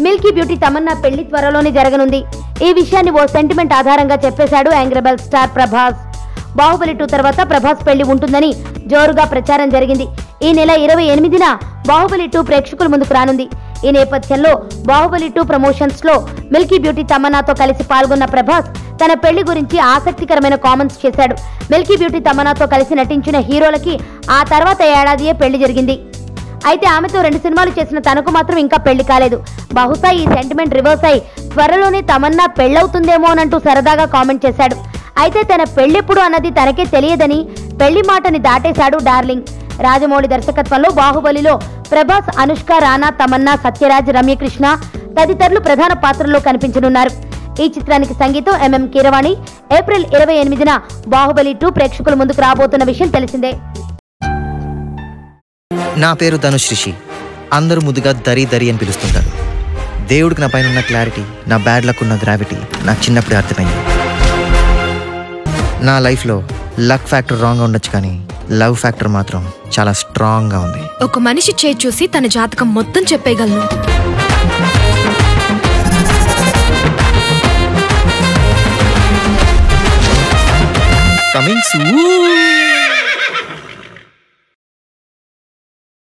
Milky beauty Tamannaah పెళ్లి త్వరలోనే జరగనుంది. ఈ విషయాన్ని ఓ సెంటిమెంట్ ఆధారంగా చెప్పేశాడు యాంగ్రెబల్ స్టార్ ప్రభాస్. బాహుబలి 2 తర్వాత ప్రభాస్ పెళ్లి ఉంటుందని జోరుగా ప్రచారం జరిగింది. ఈ నెల 28న బాహుబలి 2 ప్రేక్షకుల ముందుకు రానుంది. ఈ నేపథ్యంలో బాహుబలి 2 ప్రమోషన్స్ లో మిల్కీ బ్యూటీ తమన్నాతో కలిసి పాల్గొన్న ప్రభాస్ తన పెళ్లి గురించి ఆసక్తికరమైన కామెంట్స్ చేశాడు. మిల్కీ బ్యూటీ తమన్నాతో కలిసి నటించిన హీరోలకి ఆ తర్వాత ఏడాదియే పెళ్లి జరిగింది. అయితే ఆమెతో 2 సినిమాలు చేసిన తనకు మాత్రం ఇంకా పెళ్లి కాలేదు. బహుశా ఈ సెంటిమెంట్ రివర్స్ అయి త్వరలోనే తమన్నా పెళ్లవుతుందేమోనంటూ సరదాగా కామెంట్ చేశాడు. అయితే తన పెళ్లెప్పుడు అన్నది తనకే తెలియదని పెళ్లి మాటని దాటేశాడు డార్లింగ్. రాజమౌళి దర్శకత్వంలో బాహుబలిలో ప్రభాస్, అనుష్క, రానా, తమన్నా, సత్యరాజ్, రమ్యకృష్ణ తదితరులు ప్రధాన పాత్రల్లో కనిపించనున్నారు. ఈ చిత్రానికి సంగీతం ఎంఎం కీరవాణి. ఏప్రిల్ 28న బాహుబలి 2 ప్రేక్షకుల ముందుకు రాబోతున్న విషయం తెలిసిందే. నా పేరు ధనుష్ రిషి. అందరూ ముద్దుగా దరి దరి అని పిలుస్తుంటారు. దేవుడికి నా పైన ఉన్న క్లారిటీ, నా బ్యాడ్ లక్ ఉన్న గ్రావిటీ నాకు చిన్నప్పుడే అర్థమైంది. నా లైఫ్లో లక్ ఫ్యాక్టర్ రాంగ్గా ఉండొచ్చు, కానీ లవ్ ఫ్యాక్టర్ మాత్రం చాలా స్ట్రాంగ్గా ఉంది. ఒక మనిషి చేయి చూసి తన జాతకం మొత్తం చెప్పేయగలను. Coming soon.